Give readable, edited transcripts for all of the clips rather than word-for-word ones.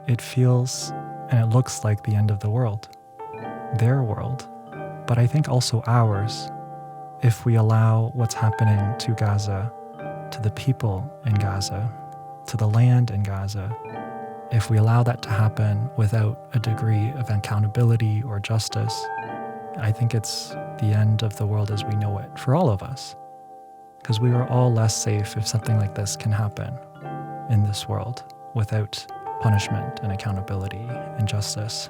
it feels and it looks like the end of the world, their world, but I think also ours, if we allow what's happening to Gaza, to the people in Gaza, to the land in Gaza, if we allow that to happen without a degree of accountability or justice, I think it's the end of the world as we know it for all of us. Because we are all less safe if something like this can happen in this world without punishment and accountability and justice.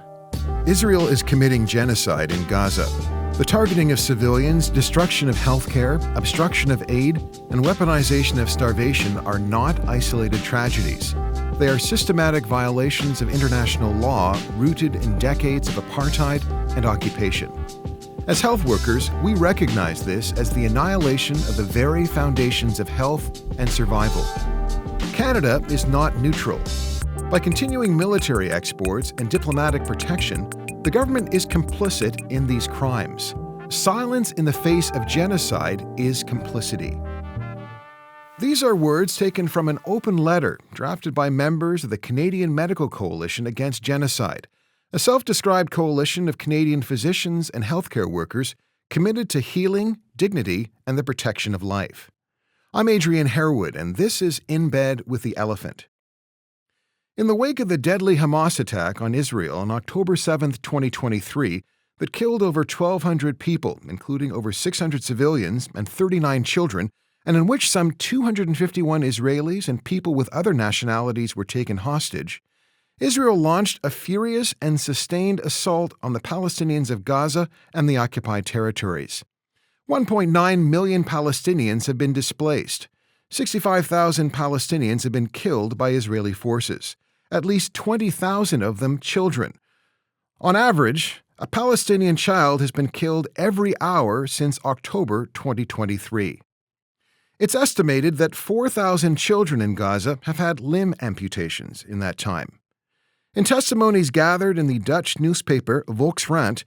Israel is committing genocide in Gaza. The targeting of civilians, destruction of healthcare, obstruction of aid, and weaponization of starvation are not isolated tragedies. They are systematic violations of international law rooted in decades of apartheid and occupation. As health workers, we recognize this as the annihilation of the very foundations of health and survival. Canada is not neutral. By continuing military exports and diplomatic protection, the government is complicit in these crimes. Silence in the face of genocide is complicity. These are words taken from an open letter drafted by members of the Canadian Medical Coalition Against Genocide, a self-described coalition of Canadian physicians and healthcare workers committed to healing, dignity, and the protection of life. I'm Adrian Harewood, and this is In Bed with the Elephant. In the wake of the deadly Hamas attack on Israel on October 7, 2023, that killed over 1,200 people, including over 600 civilians and 39 children, and in which some 251 Israelis and people with other nationalities were taken hostage, Israel launched a furious and sustained assault on the Palestinians of Gaza and the occupied territories. 1.9 million Palestinians have been displaced. 65,000 Palestinians have been killed by Israeli forces, at least 20,000 of them children. On average, a Palestinian child has been killed every hour since October 2023. It's estimated that 4,000 children in Gaza have had limb amputations in that time. In testimonies gathered in the Dutch newspaper Volkskrant,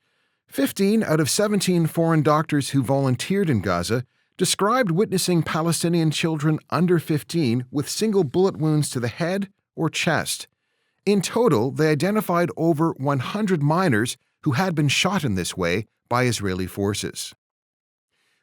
15 out of 17 foreign doctors who volunteered in Gaza described witnessing Palestinian children under 15 with single bullet wounds to the head or chest. In total, they identified over 100 minors who had been shot in this way by Israeli forces.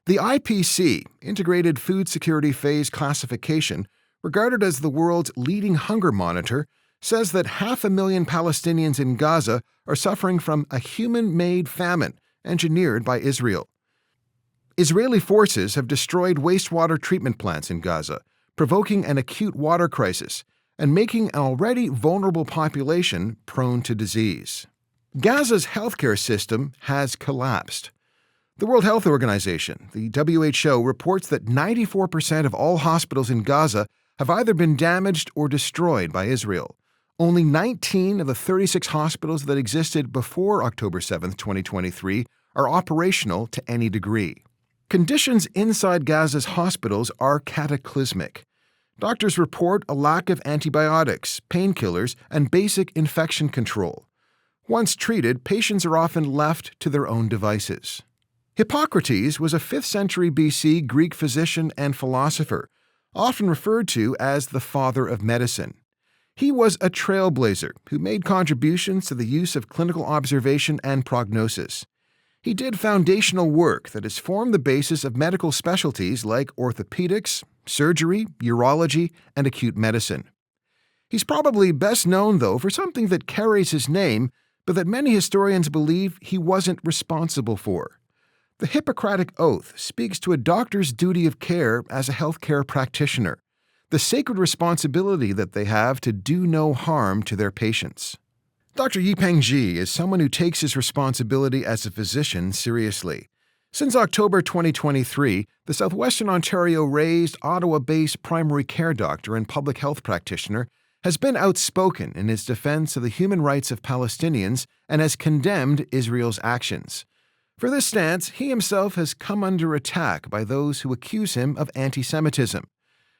The IPC, Integrated Food Security Phase Classification, regarded as the world's leading hunger monitor, says that 500,000 Palestinians in Gaza are suffering from a human-made famine engineered by Israel. Israeli forces have destroyed wastewater treatment plants in Gaza, provoking an acute water crisis and making an already vulnerable population prone to disease. Gaza's healthcare system has collapsed. The World Health Organization, the WHO, reports that 94% of all hospitals in Gaza have either been damaged or destroyed by Israel. Only 19 of the 36 hospitals that existed before October 7, 2023, are operational to any degree. Conditions inside Gaza's hospitals are cataclysmic. Doctors report a lack of antibiotics, painkillers, and basic infection control. Once treated, patients are often left to their own devices. Hippocrates was a 5th century BC Greek physician and philosopher, often referred to as the father of medicine. He was a trailblazer who made contributions to the use of clinical observation and prognosis. He did foundational work that has formed the basis of medical specialties like orthopedics, surgery, urology, and acute medicine. He's probably best known, though, for something that carries his name, but that many historians believe he wasn't responsible for. The Hippocratic Oath speaks to a doctor's duty of care as a healthcare practitioner, the sacred responsibility that they have to do no harm to their patients. Dr. Yipeng Ge is someone who takes his responsibility as a physician seriously. Since October 2023, the Southwestern Ontario-raised, Ottawa-based primary care doctor and public health practitioner has been outspoken in his defense of the human rights of Palestinians and has condemned Israel's actions. For this stance, he himself has come under attack by those who accuse him of antisemitism.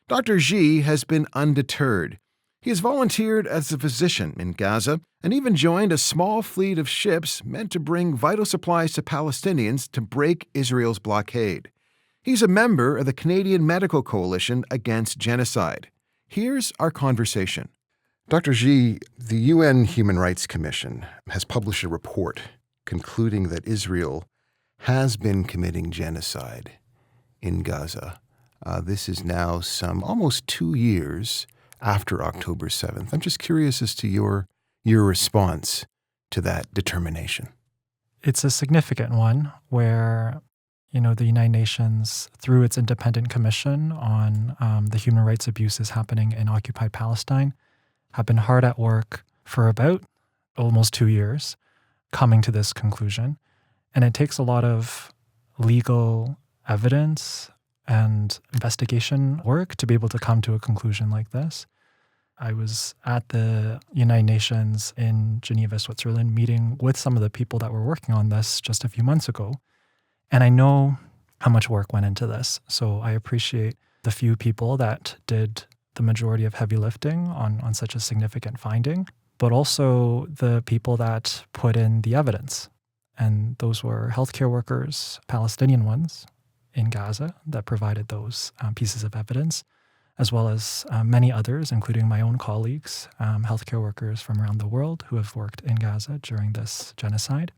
Dr. Ge has been undeterred. He has volunteered as a physician in Gaza and even joined a small fleet of ships meant to bring vital supplies to Palestinians to break Israel's blockade. He's a member of the Canadian Medical Coalition Against Genocide. Here's our conversation. Dr. Ge, the UN Human Rights Commission has published a report concluding that Israel has been committing genocide in Gaza. This is now some almost 2 years after October 7th. I'm just curious as to your response to that determination. It's a significant one where, the United Nations, through its independent commission on the human rights abuses happening in occupied Palestine, have been hard at work for about almost 2 years, coming to this conclusion. And it takes a lot of legal evidence and investigation work to be able to come to a conclusion like this. I was at the United Nations in Geneva, Switzerland, meeting with some of the people that were working on this just a few months ago. And I know how much work went into this. So I appreciate the few people that did the majority of heavy lifting on such a significant finding, but also the people that put in the evidence. And those were healthcare workers, Palestinian ones in Gaza that provided those pieces of evidence, as well as many others, including my own colleagues, healthcare workers from around the world who have worked in Gaza during this genocide.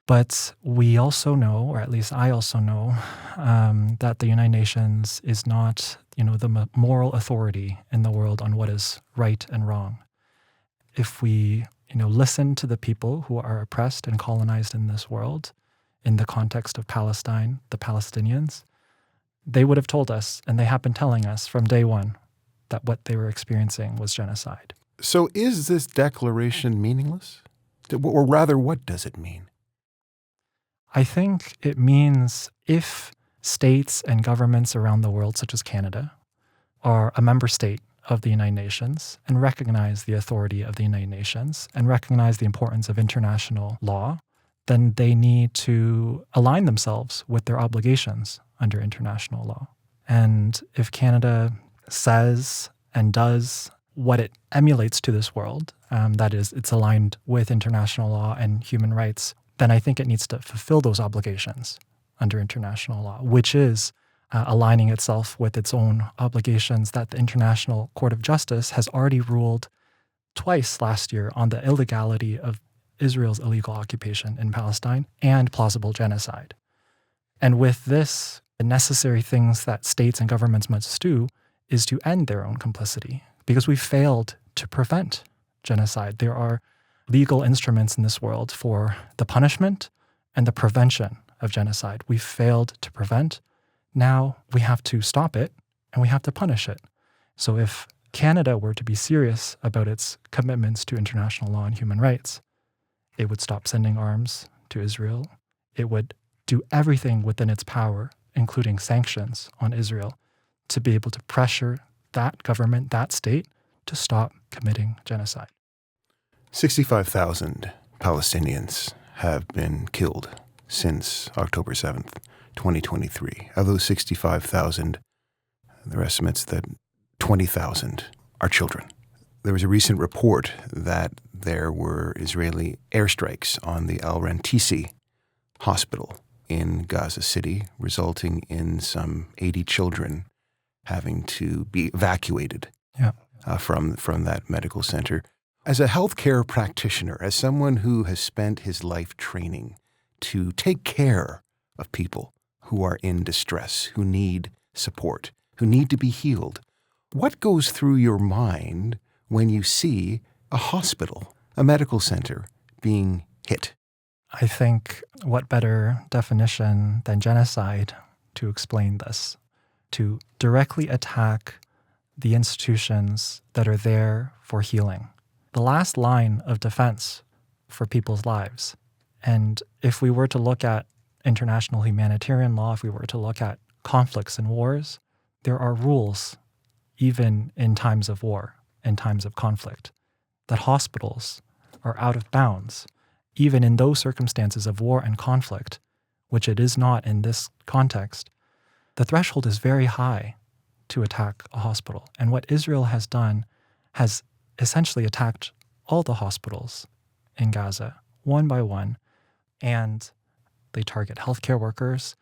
But we also know, or at least I also know, that the United Nations is not, the moral authority in the world on what is right and wrong. If we, listen to the people who are oppressed and colonized in this world, in the context of Palestine, the Palestinians, they would have told us, and they have been telling us from day one, that what they were experiencing was genocide. So is this declaration meaningless? Or rather, what does it mean? I think it means if states and governments around the world, such as Canada, are a member state of the United Nations and recognize the authority of the United Nations and recognize the importance of international law, then they need to align themselves with their obligations under international law. And if Canada says and does what it emulates to this world, that is, it's aligned with international law and human rights, then I think it needs to fulfill those obligations under international law, which is aligning itself with its own obligations that the International Court of Justice has already ruled twice last year on the illegality of Israel's illegal occupation in Palestine and plausible genocide. And with this, the necessary things that states and governments must do is to end their own complicity, because we failed to prevent genocide. There are legal instruments in this world for the punishment and the prevention of genocide. We failed to prevent. Now we have to stop it and we have to punish it. So if Canada were to be serious about its commitments to international law and human rights, it would stop sending arms to Israel. It would do everything within its power, including sanctions on Israel, to be able to pressure that government, that state, to stop committing genocide. 65,000 Palestinians have been killed since October 7th, 2023. Of those 65,000, there are estimates that 20,000 are children. There was a recent report that there were Israeli airstrikes on the Al-Rantisi hospital in Gaza City, resulting in some 80 children having to be evacuated from that medical center. As a healthcare practitioner, as someone who has spent his life training to take care of people who are in distress, who need support, who need to be healed, what goes through your mind when you see a hospital, a medical center, being hit? I think what better definition than genocide to explain this, to directly attack the institutions that are there for healing, the last line of defense for people's lives. And if we were to look at international humanitarian law, if we were to look at conflicts and wars, there are rules, even in times of war, in times of conflict, that hospitals are out of bounds, even in those circumstances of war and conflict, which it is not in this context. The threshold is very high to attack a hospital. And what Israel has done has essentially attacked all the hospitals in Gaza, one by one, and they target healthcare workers.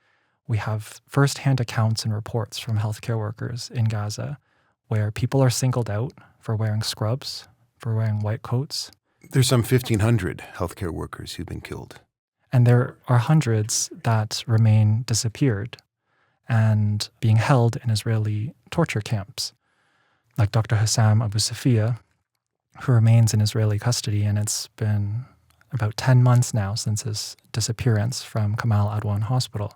We have firsthand accounts and reports from healthcare workers in Gaza where people are singled out for wearing scrubs, for wearing white coats. There's some 1,500 healthcare workers who've been killed. And there are hundreds that remain disappeared and being held in Israeli torture camps, like Dr. Hassam Abu Safia, who remains in Israeli custody, and it's been about 10 months now since his disappearance from Kamal Adwan Hospital.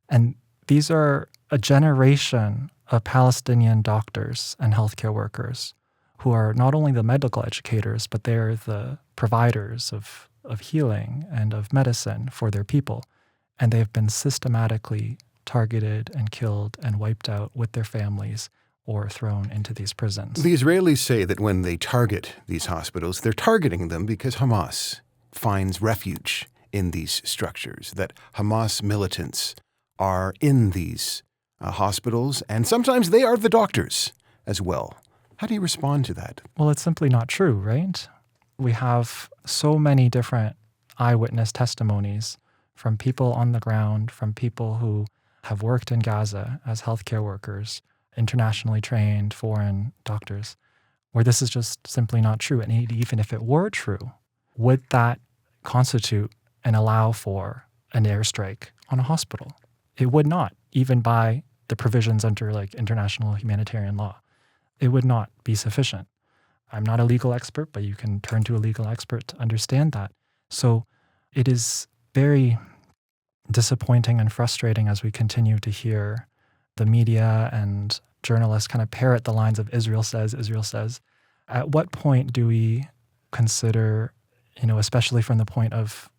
And these are a generation of Palestinian doctors and healthcare workers who are not only the medical educators, but they're the providers of healing and of medicine for their people. And they've been systematically targeted and killed and wiped out with their families or thrown into these prisons. The Israelis say that when they target these hospitals, they're targeting them because Hamas finds refuge in these structures, that Hamas militants are in these hospitals, and sometimes they are the doctors as well. How do you respond to that? Well, it's simply not true, right? We have so many different eyewitness testimonies from people on the ground, from people who have worked in Gaza as healthcare workers, internationally trained foreign doctors, where this is just simply not true. And even if it were true, would that constitute and allow for an airstrike on a hospital? It would not, even by the provisions under like international humanitarian law. It would not be sufficient. I'm not a legal expert, but you can turn to a legal expert to understand that. So it is very disappointing and frustrating as we continue to hear the media and journalists kind of parrot the lines of Israel says, Israel says. At what point do we consider, especially from the point of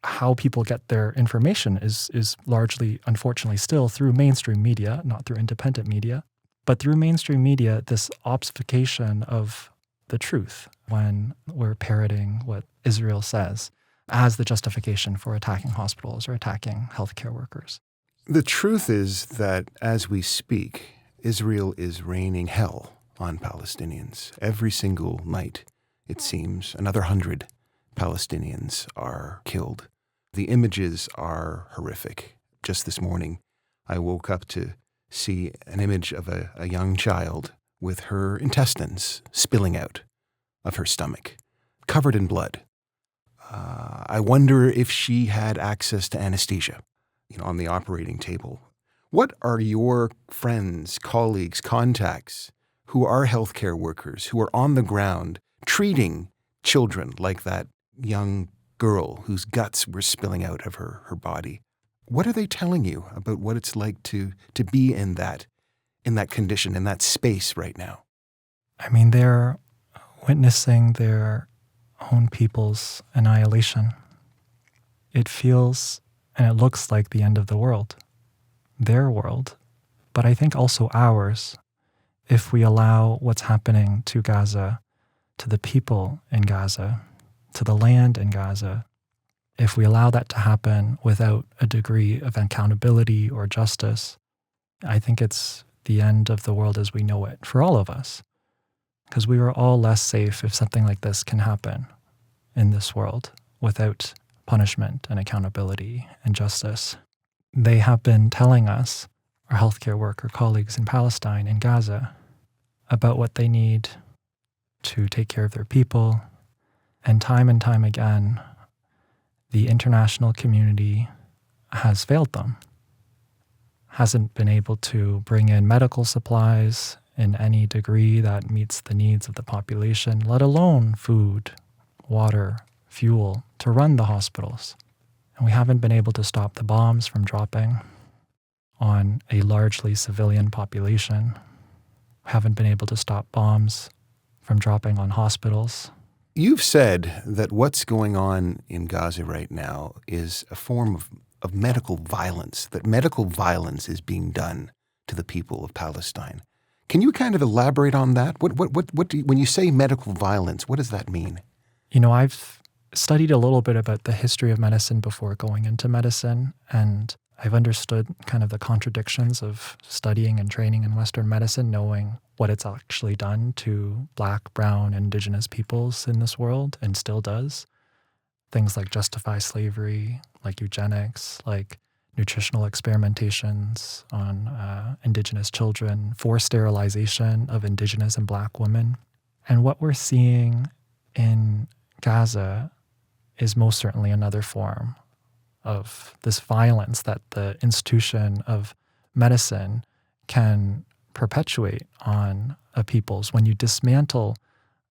how people get their information is largely, unfortunately, still through mainstream media, not through independent media, but through mainstream media, this obfuscation of the truth when we're parroting what Israel says as the justification for attacking hospitals or attacking healthcare workers. The truth is that as we speak, Israel is raining hell on Palestinians. Every single night, it seems, another 100 Palestinians are killed. The images are horrific. Just this morning, I woke up to see an image of a young child with her intestines spilling out of her stomach, covered in blood. I wonder if she had access to anesthesia, on the operating table. What are your friends, colleagues, contacts who are healthcare workers, who are on the ground treating children like that young girl whose guts were spilling out of her body? What are they telling you about what it's like to be in that condition, in that space right now? I mean, they're witnessing their own people's annihilation. It feels and it looks like the end of the world, their world, but I think also ours, if we allow what's happening to Gaza, to the people in Gaza, to the land in Gaza, if we allow that to happen without a degree of accountability or justice, I think it's the end of the world as we know it for all of us. Because we are all less safe if something like this can happen in this world without punishment and accountability and justice. They have been telling us, our healthcare worker colleagues in Palestine, in Gaza, about what they need to take care of their people. And time again, the international community has failed them, hasn't been able to bring in medical supplies in any degree that meets the needs of the population, let alone food, water, fuel to run the hospitals. And we haven't been able to stop the bombs from dropping on a largely civilian population. We haven't been able to stop bombs from dropping on hospitals. You've said that what's going on in Gaza right now is a form of medical violence, that medical violence is being done to the people of Palestine. Can you kind of elaborate on that? What do you, when you say medical violence, what does that mean? I've studied a little bit about the history of medicine before going into medicine, and I've understood kind of the contradictions of studying and training in Western medicine, knowing what it's actually done to Black, Brown, Indigenous peoples in this world, and still does. Things like justify slavery, like eugenics, like nutritional experimentations on Indigenous children, forced sterilization of Indigenous and Black women. And what we're seeing in Gaza is most certainly another form of this violence that the institution of medicine can perpetuate on a people's when you dismantle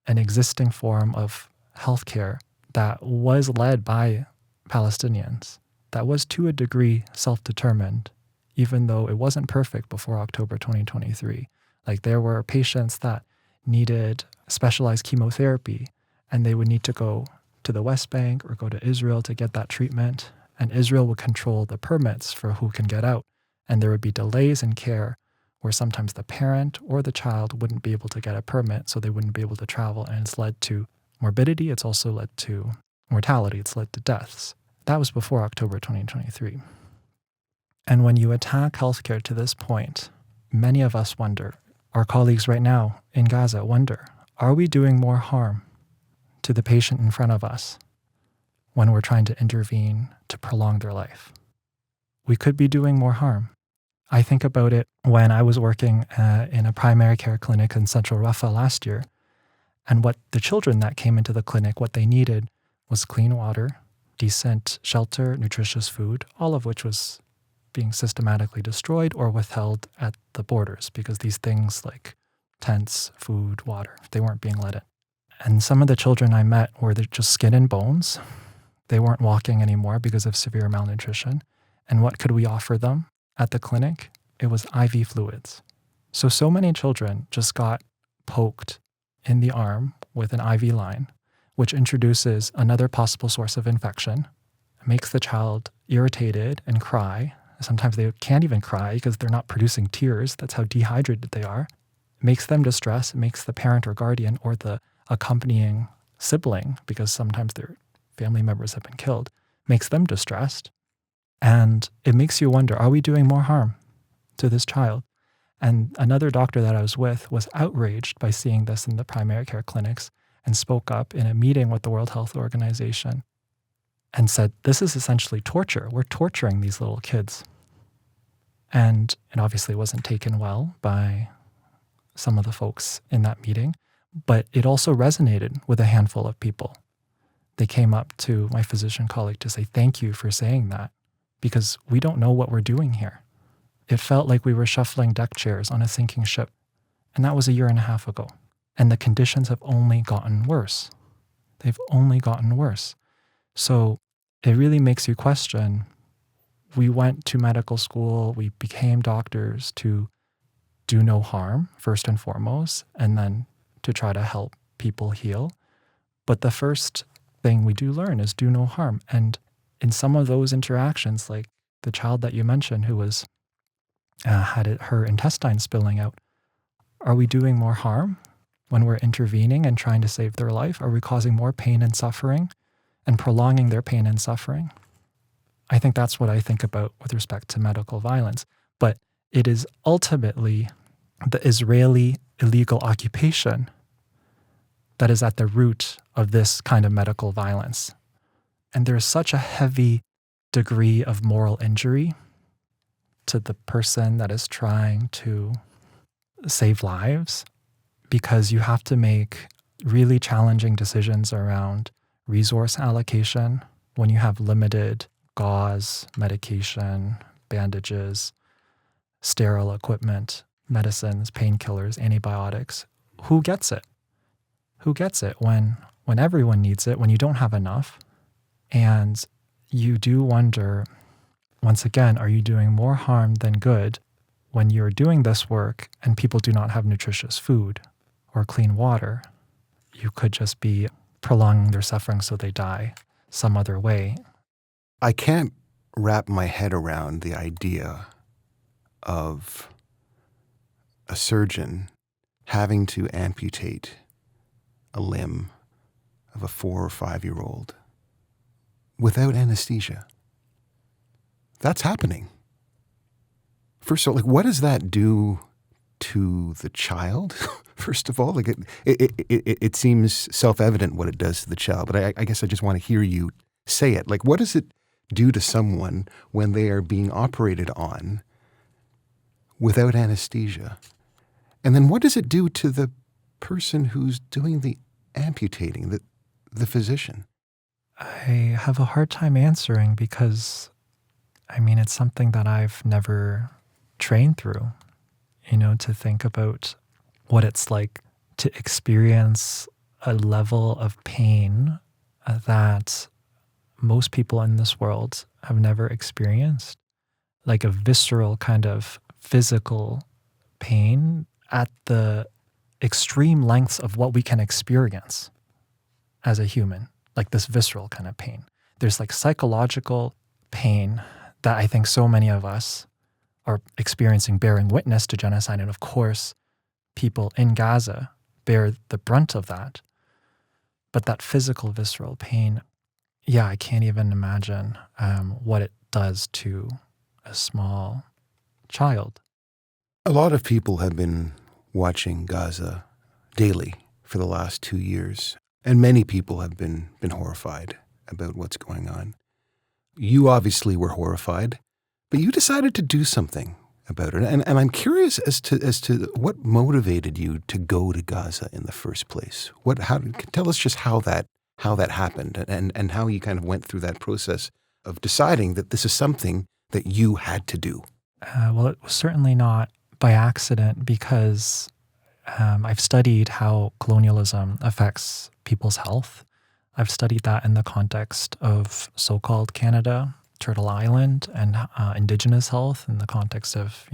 an existing form of healthcare that was led by Palestinians, that was to a degree self-determined, even though it wasn't perfect before October 2023. Like there were patients that needed specialized chemotherapy and they would need to go to the West Bank or go to Israel to get that treatment. And Israel would control the permits for who can get out. And there would be delays in care where sometimes the parent or the child wouldn't be able to get a permit, so they wouldn't be able to travel. And it's led to morbidity. It's also led to mortality. It's led to deaths. That was before October 2023. And when you attack healthcare to this point, many of us wonder, our colleagues right now in Gaza wonder, are we doing more harm to the patient in front of us when we're trying to intervene to prolong their life? We could be doing more harm. I think about it when I was working in a primary care clinic in Central Rafah last year, and what the children that came into the clinic, what they needed was clean water, decent shelter, nutritious food, all of which was being systematically destroyed or withheld at the borders because these things like tents, food, water, they weren't being let in. And some of the children I met were just skin and bones. They weren't walking anymore because of severe malnutrition. And what could we offer them at the clinic? It was IV fluids. So many children just got poked in the arm with an IV line, which introduces another possible source of infection, makes the child irritated and cry. Sometimes they can't even cry because they're not producing tears. That's how dehydrated they are. It makes them distressed. It makes the parent or guardian or the accompanying sibling, because sometimes their family members have been killed, makes them distressed. And it makes you wonder, are we doing more harm to this child? And another doctor that I was with was outraged by seeing this in the primary care clinics and spoke up in a meeting with the World Health Organization and said, this is essentially torture. We're torturing these little kids. And it obviously wasn't taken well by some of the folks in that meeting, but it also resonated with a handful of people. They came up to my physician colleague to say, thank you for saying that, because we don't know what we're doing here. It felt like we were shuffling deck chairs on a sinking ship, and that was 1.5 years ago. And the conditions have only gotten worse. They've only gotten worse. So it really makes you question. We went to medical school, we became doctors to do no harm, first and foremost, and then to try to help people heal. But the first thing we do learn is do no harm. And in some of those interactions, like the child that you mentioned who was had her intestine spilling out, are we doing more harm when we're intervening and trying to save their life? Are we causing more pain and suffering and prolonging their pain and suffering? I think that's what I think about with respect to medical violence. But it is ultimately the Israeli illegal occupation that is at the root of this kind of medical violence. And there's such a heavy degree of moral injury to the person that is trying to save lives, because you have to make really challenging decisions around resource allocation when you have limited gauze, medication, bandages, sterile equipment, medicines, painkillers, antibiotics. Who gets it? Who gets it when everyone needs it, when you don't have enough? And you do wonder, once again, are you doing more harm than good when you're doing this work and people do not have nutritious food or clean water? You could just be prolonging their suffering so they die some other way. I can't wrap my head around the idea of a surgeon having to amputate a limb of a 4 or 5-year-old without anesthesia. That's happening. First of all, what does that do to the child? First of all, it seems self-evident what it does to the child, but I guess I just want to hear you say it. What does it do to someone when they are being operated on without anesthesia? And then what does it do to the person who's doing the amputating, the physician? I have a hard time answering because, I mean, it's something that I've never trained through, to think about what it's like to experience a level of pain that most people in this world have never experienced, like a visceral kind of physical pain at the extreme lengths of what we can experience as a human, like this visceral kind of pain. There's like psychological pain that I think so many of us are experiencing, bearing witness to genocide. And of course, people in Gaza bear the brunt of that. But that physical, visceral pain, yeah, I can't even imagine what it does to a small child. A lot of people have been watching Gaza daily for the last 2 years, and many people have been horrified about what's going on. You obviously were horrified, but you decided to do something about it. And I'm curious as to what motivated you to go to Gaza in the first place. Tell us just how that happened and how you kind of went through that process of deciding that this is something that you had to do. Well, it was certainly not by accident because I've studied how colonialism affects people's health. I've studied that in the context of so-called Canada, Turtle Island, and Indigenous health in the context of,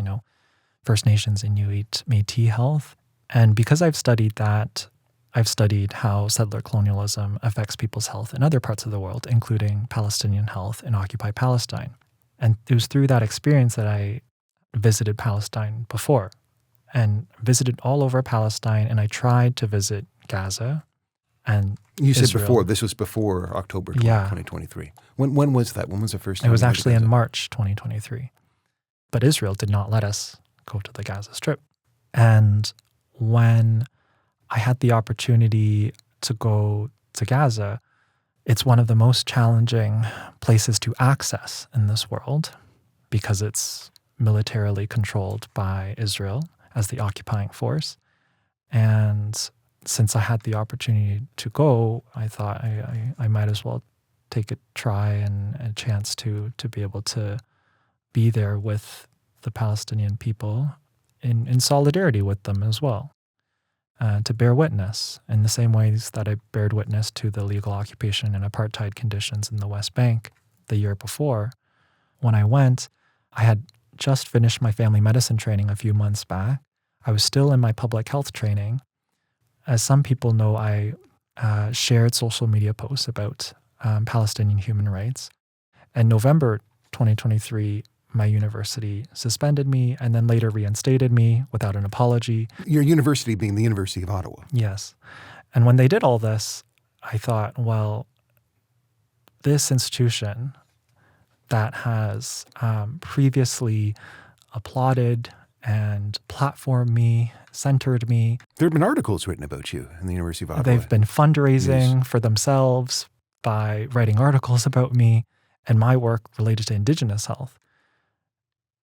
First Nations, Inuit, Métis health. And because I've studied that, I've studied how settler colonialism affects people's health in other parts of the world, including Palestinian health in occupied Palestine. And it was through that experience that I visited Palestine before and visited all over Palestine. And I tried to visit Gaza and you said Israel. Before, this was before October 2023. When was that? When was the first time? It was actually in March 2023. But Israel did not let us go to the Gaza Strip. And when I had the opportunity to go to Gaza, it's one of the most challenging places to access in this world because it's militarily controlled by Israel as the occupying force. And since I had the opportunity to go, I thought I might as well take a try and a chance to be able to be there with the Palestinian people in solidarity with them as well, to bear witness in the same ways that I bared witness to the legal occupation and apartheid conditions in the West Bank the year before. When I went, I had just finished my family medicine training a few months back. I was still in my public health training. As some people know, I shared social media posts about Palestinian human rights. In November 2023, my university suspended me and then later reinstated me without an apology. Your university being the University of Ottawa. Yes. And when they did all this, I thought, well, this institution that has previously applauded and platformed me, centered me. There have been articles written about you in the University of Ottawa. They've been fundraising for themselves by writing articles about me and my work related to Indigenous health.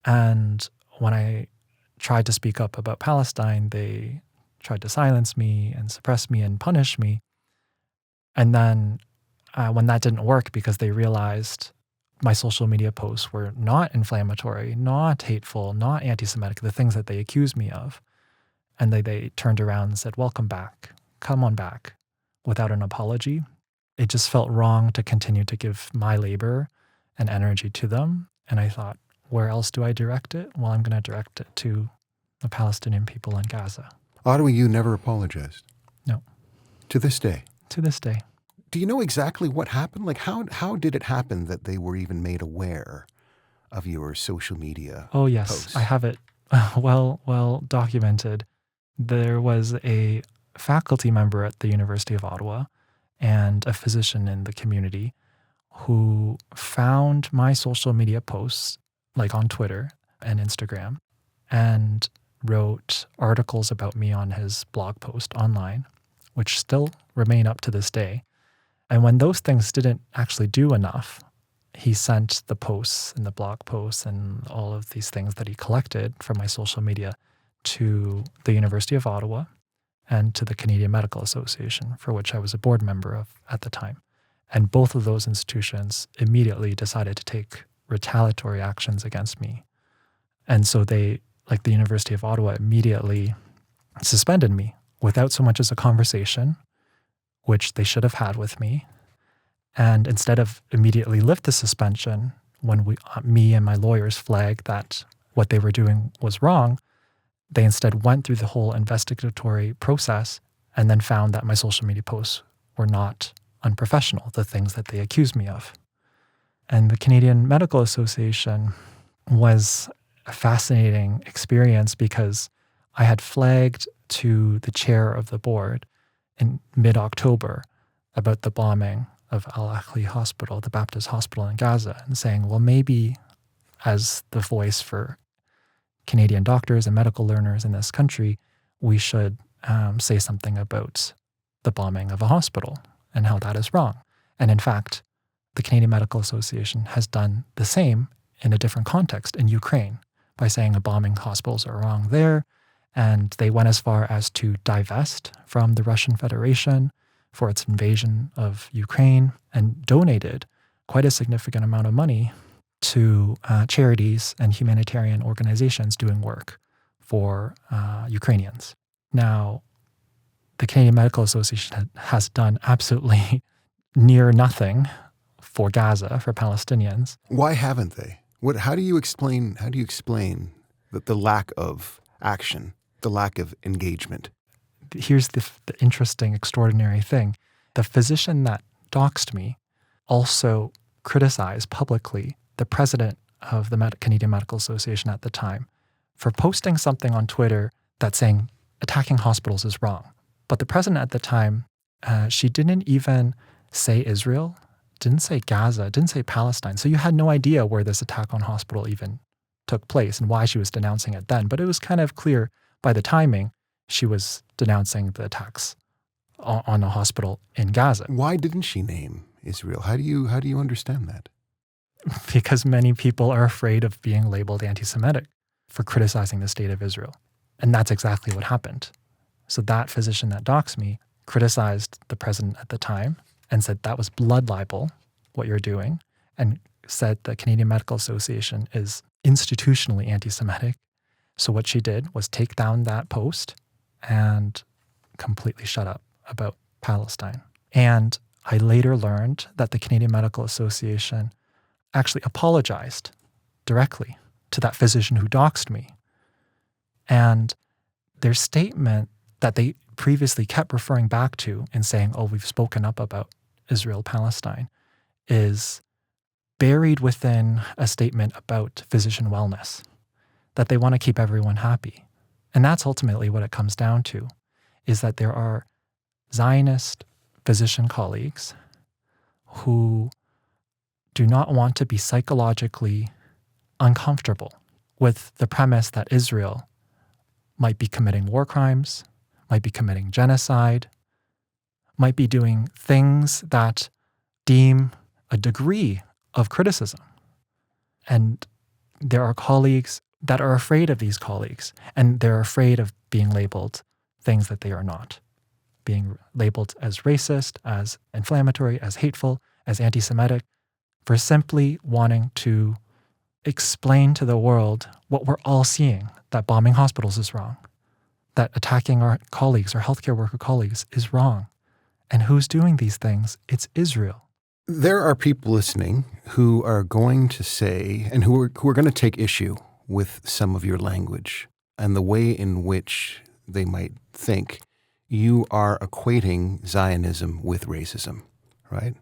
And when I tried to speak up about Palestine, they tried to silence me and suppress me and punish me. And then when that didn't work because they realized my social media posts were not inflammatory, not hateful, not anti-Semitic, the things that they accused me of. And they turned around and said, welcome back, come on back, without an apology. It just felt wrong to continue to give my labor and energy to them. And I thought, where else do I direct it? Well, I'm going to direct it to the Palestinian people in Gaza. Ottawa, you never apologized? No. To this day? To this day. Do you know exactly what happened? Like, how did it happen that they were even made aware of your social media Oh, yes. posts? I have it well documented. There was a faculty member at the University of Ottawa and a physician in the community who found my social media posts, like on Twitter and Instagram, and wrote articles about me on his blog post online, which still remain up to this day. And when those things didn't actually do enough, he sent the posts and the blog posts and all of these things that he collected from my social media to the University of Ottawa and to the Canadian Medical Association, for which I was a board member of at the time. And both of those institutions immediately decided to take retaliatory actions against me. And so they, like the University of Ottawa, immediately suspended me without so much as a conversation, which they should have had with me. And instead of immediately lift the suspension, when me and my lawyers flagged that what they were doing was wrong, they instead went through the whole investigatory process and then found that my social media posts were not unprofessional, the things that they accused me of. And the Canadian Medical Association was a fascinating experience because I had flagged to the chair of the board in mid-October about the bombing of Al-Ahli Hospital, the Baptist hospital in Gaza, and saying, well, maybe as the voice for Canadian doctors and medical learners in this country, we should say something about the bombing of a hospital and how that is wrong. And in fact, the Canadian Medical Association has done the same in a different context in Ukraine by saying a bombing hospitals are wrong there. And they went as far as to divest from the Russian Federation for its invasion of Ukraine and donated quite a significant amount of money to charities and humanitarian organizations doing work for Ukrainians. Now, the Canadian Medical Association has done absolutely near nothing for Gaza, for Palestinians. Why haven't they? How do you explain that the lack of action, the lack of engagement? Here's the interesting, extraordinary thing. The physician that doxed me also criticized publicly the president of the Canadian Medical Association at the time for posting something on Twitter that's saying attacking hospitals is wrong. But the president at the time, she didn't even say Israel, didn't say Gaza, didn't say Palestine. So you had no idea where this attack on hospital even took place and why she was denouncing it then. But it was kind of clear by the timing she was denouncing the attacks on a hospital in Gaza. Why didn't she name Israel? How do you understand that? Because many people are afraid of being labeled anti-Semitic for criticizing the state of Israel. And that's exactly what happened. So that physician that doxed me criticized the president at the time and said that was blood libel, what you're doing, and said the Canadian Medical Association is institutionally anti-Semitic. So what she did was take down that post and completely shut up about Palestine. And I later learned that the Canadian Medical Association actually apologized directly to that physician who doxed me. And their statement that they previously kept referring back to and saying, oh, we've spoken up about Israel-Palestine, is buried within a statement about physician wellness, that they want to keep everyone happy. And that's ultimately what it comes down to, is that there are Zionist physician colleagues who do not want to be psychologically uncomfortable with the premise that Israel might be committing war crimes, might be committing genocide, might be doing things that deem a degree of criticism. And there are colleagues that are afraid of these colleagues, and they're afraid of being labeled things that they are not, being labeled as racist, as inflammatory, as hateful, as anti-Semitic, for simply wanting to explain to the world what we're all seeing, that bombing hospitals is wrong, that attacking our colleagues, our healthcare worker colleagues, is wrong. And who's doing these things? It's Israel. There are people listening who are going to say, and who are going to take issue with some of your language and the way in which they might think you are equating Zionism with racism, right?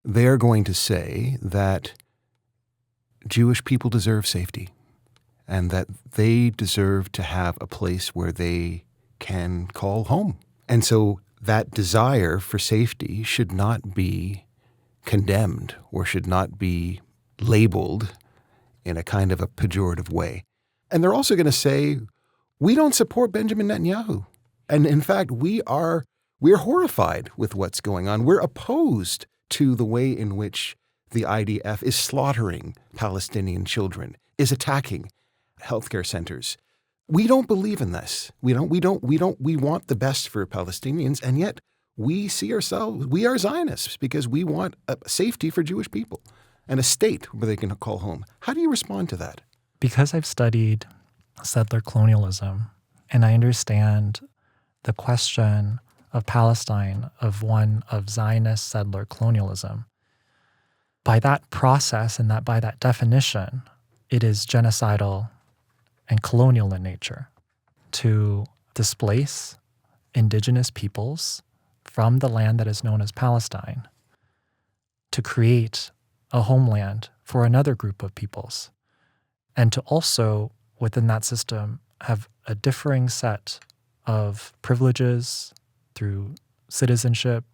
They're going to say that Jewish people deserve safety and that they deserve to have a place where they can call home. And so that desire for safety should not be condemned or should not be labeled in a kind of a pejorative way. And they're also going to say, we don't support Benjamin Netanyahu. And in fact, we're horrified with what's going on. We're opposed to the way in which the IDF is slaughtering Palestinian children, is attacking healthcare centers. We don't believe in this. We want the best for Palestinians, and yet we see ourselves, we are Zionists because we want safety for Jewish people and a state where they can call home. How do you respond to that? Because I've studied settler colonialism and I understand the question of Palestine of one of Zionist settler colonialism, by that process and by that definition, it is genocidal and colonial in nature to displace indigenous peoples from the land that is known as Palestine, to create a homeland for another group of peoples, and to also, within that system, have a differing set of privileges through citizenship,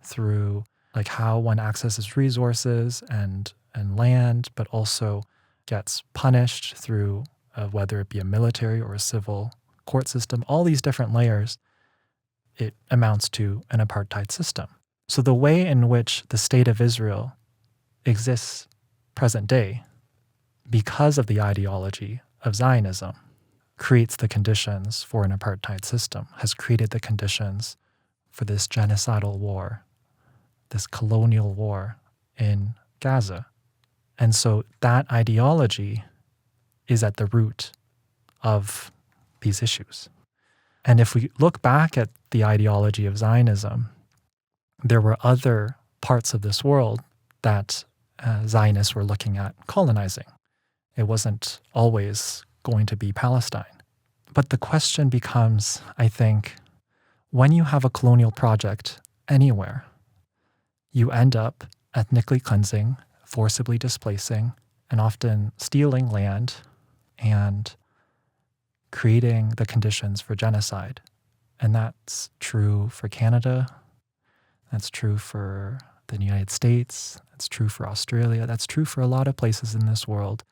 through like how one accesses resources and land, but also gets punished through whether it be a military or a civil court system, all these different layers, it amounts to an apartheid system. So the way in which the state of Israel exists present day, because of the ideology of Zionism, creates the conditions for an apartheid system, has created the conditions for this genocidal war, this colonial war in Gaza. And so that ideology is at the root of these issues. And if we look back at the ideology of Zionism, there were other parts of this world that Zionists were looking at colonizing. It wasn't always going to be Palestine. But the question becomes, I think, when you have a colonial project anywhere, you end up ethnically cleansing, forcibly displacing, and often stealing land and creating the conditions for genocide. And that's true for Canada. That's true for the United States. That's true for Australia. That's true for a lot of places in this world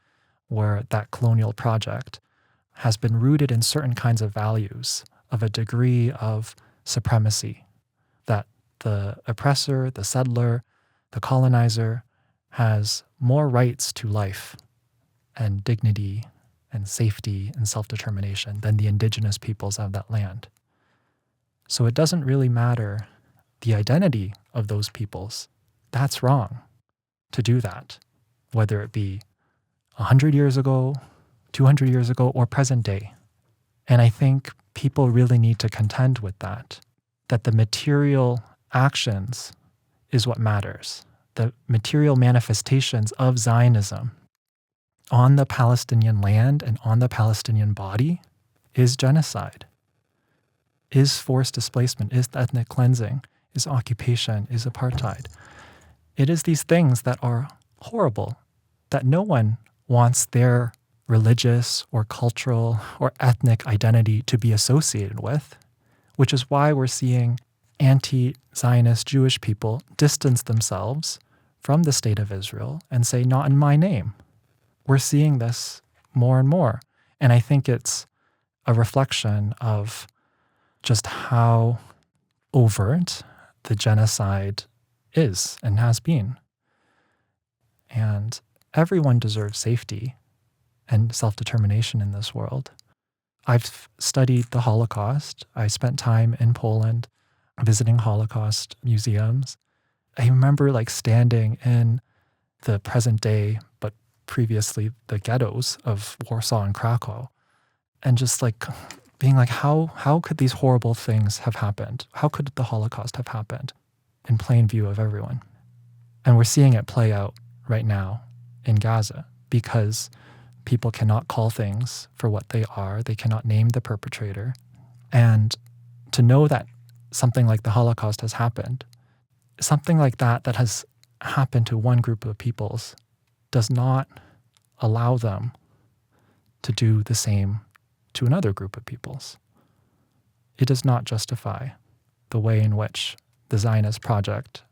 where that colonial project has been rooted in certain kinds of values of a degree of supremacy, that the oppressor, the settler, the colonizer has more rights to life and dignity and safety and self-determination than the indigenous peoples of that land. So it doesn't really matter the identity of those peoples. That's wrong to do that, whether it be 100 years ago, 200 years ago, or present day. And I think people really need to contend with that the material actions is what matters. The material manifestations of Zionism on the Palestinian land and on the Palestinian body is genocide, is forced displacement, is ethnic cleansing, is occupation, is apartheid. It is these things that are horrible, that no one wants their religious or cultural or ethnic identity to be associated with, which is why we're seeing anti-Zionist Jewish people distance themselves from the state of Israel and say, not in my name. We're seeing this more and more. And I think it's a reflection of just how overt the genocide is and has been. And everyone deserves safety and self-determination in this world. I've studied the Holocaust. I spent time in Poland visiting Holocaust museums. I remember standing in the present day, but previously the ghettos of Warsaw and Krakow, and just being how could these horrible things have happened? How could the Holocaust have happened in plain view of everyone? And we're seeing it play out right now in Gaza because people cannot call things for what they are. They cannot name the perpetrator. And to know that something like the Holocaust has happened, something like that has happened to one group of peoples, does not allow them to do the same to another group of peoples. It does not justify the way in which the Zionist project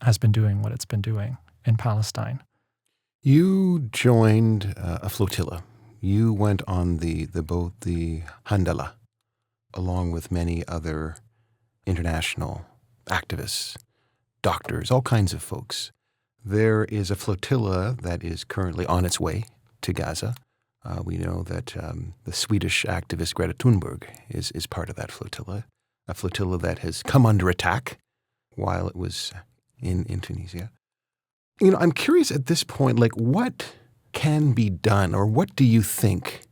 has been doing what it's been doing in Palestine. You joined a flotilla. You went on the boat, the Handala, along with many other international activists, doctors, all kinds of folks. There is a flotilla that is currently on its way to Gaza. We know that the Swedish activist Greta Thunberg is part of that flotilla, a flotilla that has come under attack while it was in Tunisia. I'm curious at this point, what can be done, or what do you think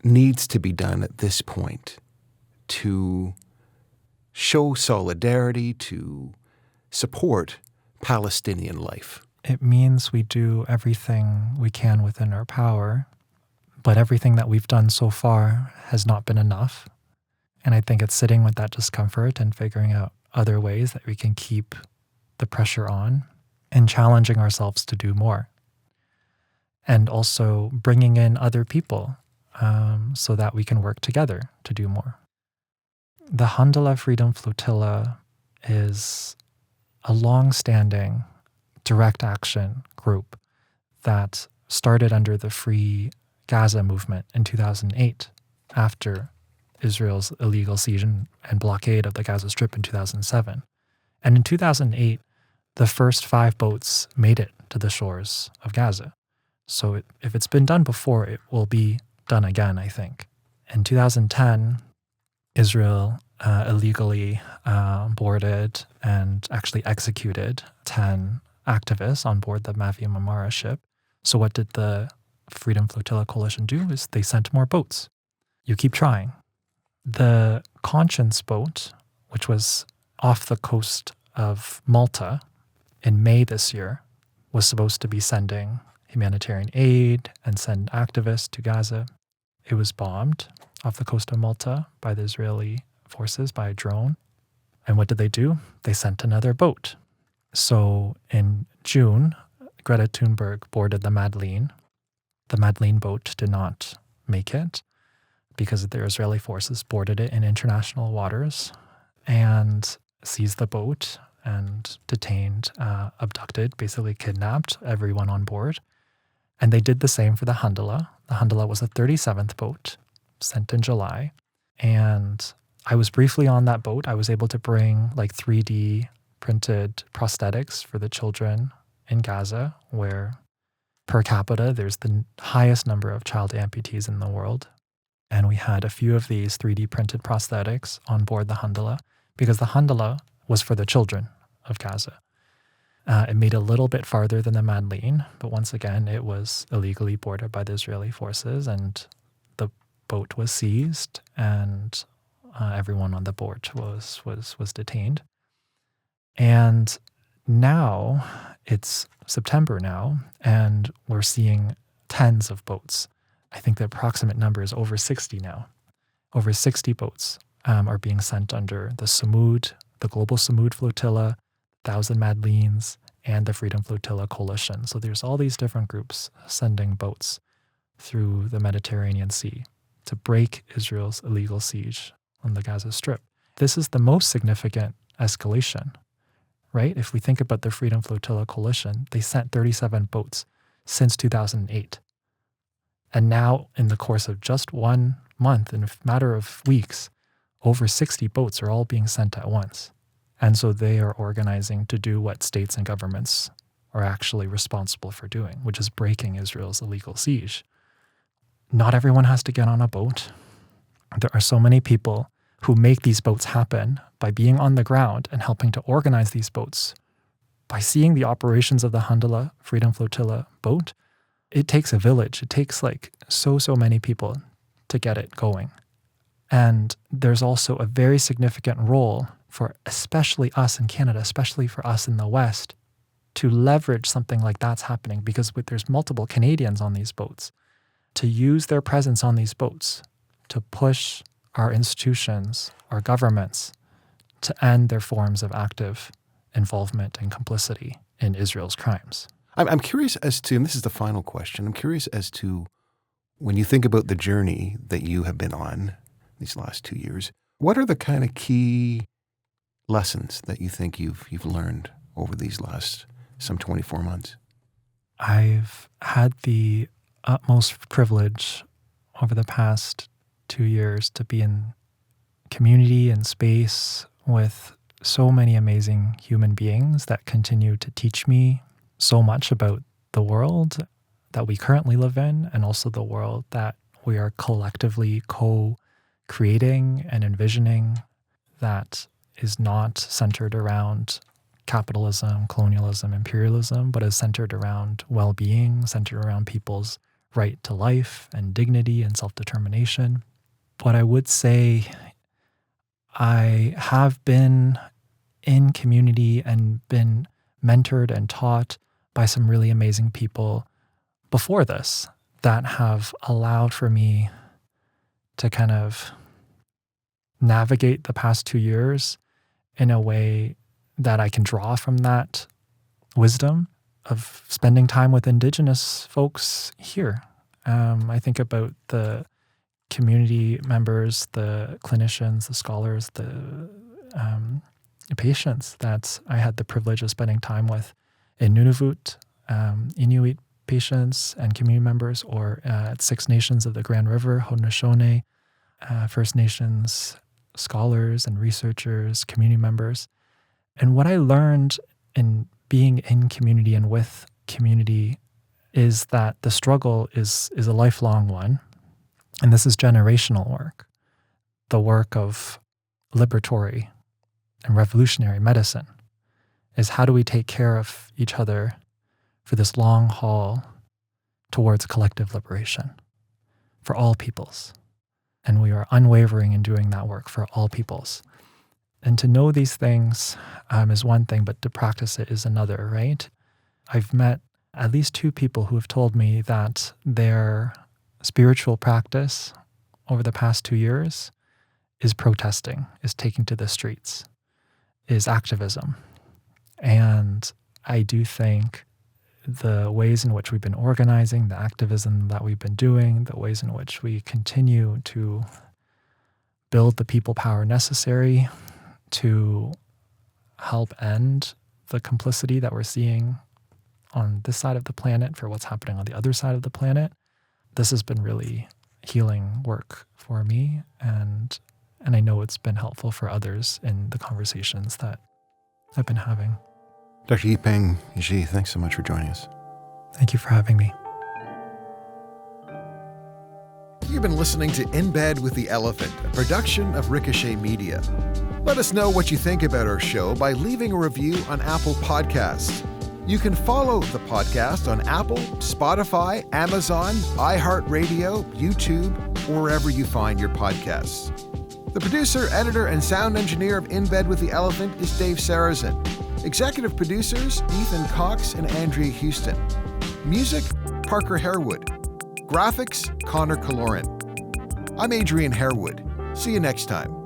needs to be done at this point to show solidarity, to support Palestinian life? It means we do everything we can within our power, but everything that we've done so far has not been enough. And I think it's sitting with that discomfort and figuring out other ways that we can keep the pressure on and challenging ourselves to do more. And also bringing in other people so that we can work together to do more. The Handala Freedom Flotilla is a long-standing direct action group that started under the Free Gaza movement in 2008 after Israel's illegal siege and blockade of the Gaza Strip in 2007. And in 2008, the first 5 boats made it to the shores of Gaza. So if it's been done before, it will be done again, I think. In 2010, Israel illegally boarded and actually executed 10 activists on board the Mavi Marmara ship. So what did the Freedom Flotilla Coalition do? Is they sent more boats. You keep trying. The Conscience boat, which was off the coast of Malta in May this year, was supposed to be sending humanitarian aid and send activists to Gaza. It was bombed off the coast of Malta by the Israeli forces by a drone. And what did they do? They sent another boat. So in June, Greta Thunberg boarded the Madeleine. The Madeleine boat did not make it because the Israeli forces boarded it in international waters and seized the boat and detained, abducted, basically kidnapped everyone on board. And they did the same for the Handala. The Handala was the 37th boat sent in July. And I was briefly on that boat. I was able to bring 3D printed prosthetics for the children in Gaza, where per capita there's the highest number of child amputees in the world. And we had a few of these 3D printed prosthetics on board the Handala because the Handala was for the children of Gaza. It made a little bit farther than the Madeleine, but once again, it was illegally boarded by the Israeli forces, and the boat was seized, and everyone on the board was detained. And now it's September now, and we're seeing tens of boats. I think the approximate number is over 60 now. Over 60 boats are being sent under the Samud, the Global Samud Flotilla, 1,000 Madeleines, and the Freedom Flotilla Coalition. So there's all these different groups sending boats through the Mediterranean Sea to break Israel's illegal siege on the Gaza Strip. This is the most significant escalation, right? If we think about the Freedom Flotilla Coalition, they sent 37 boats since 2008. And now, in the course of just 1 month, in a matter of weeks, over 60 boats are all being sent at once. And so they are organizing to do what states and governments are actually responsible for doing, which is breaking Israel's illegal siege. Not everyone has to get on a boat. There are so many people who make these boats happen by being on the ground and helping to organize these boats. By seeing the operations of the Handala Freedom Flotilla boat, it takes a village. It takes so many people to get it going. And there's also a very significant role for especially us in Canada, especially for us in the West, to leverage something like that's happening, because there's multiple Canadians on these boats, to use their presence on these boats to push our institutions, our governments, to end their forms of active involvement and complicity in Israel's crimes. I'm curious as to, and this is the final question, I'm curious as to when you think about the journey that you have been on these last 2 years, what are the kind of key lessons that you think you've learned over these last some 24 months? I've had the utmost privilege over the past 2 years to be in community and space with so many amazing human beings that continue to teach me so much about the world, that we currently live in, and also the world that we are collectively co-creating and envisioning, that is not centered around capitalism, colonialism, imperialism, but is centered around well-being, centered around people's right to life and dignity and self-determination. But I would say I have been in community and been mentored and taught by some really amazing people before this that have allowed for me to kind of navigate the past 2 years in a way that I can draw from that wisdom of spending time with Indigenous folks here. I think about the community members, the clinicians, the scholars, the patients that I had the privilege of spending time with in Nunavut, Inuit patients and community members, or at Six Nations of the Grand River, Haudenosaunee, First Nations scholars and researchers, community members. And what I learned in being in community and with community is that the struggle is a lifelong one. And this is generational work, the work of liberatory and revolutionary medicine, is how do we take care of each other for this long haul towards collective liberation for all peoples. And we are unwavering in doing that work for all peoples. And to know these things is one thing, but to practice it is another, right? I've met at least 2 people who have told me that their spiritual practice over the past 2 years is protesting, is taking to the streets, is activism. And I do think the ways in which we've been organizing, the activism that we've been doing, the ways in which we continue to build the people power necessary to help end the complicity that we're seeing on this side of the planet for what's happening on the other side of the planet. This has been really healing work for me, and I know it's been helpful for others in the conversations that I've been having. Dr. Yipeng Ge, thanks so much for joining us. Thank you for having me. You've been listening to In Bed with the Elephant, a production of Ricochet Media. Let us know what you think about our show by leaving a review on Apple Podcasts. You can follow the podcast on Apple, Spotify, Amazon, iHeartRadio, YouTube, or wherever you find your podcasts. The producer, editor, and sound engineer of In Bed with the Elephant is Dave Sarrazin. Executive producers, Ethan Cox and Andrea Houston. Music, Parker Harewood. Graphics, Connor Kaloran. I'm Adrian Harewood. See you next time.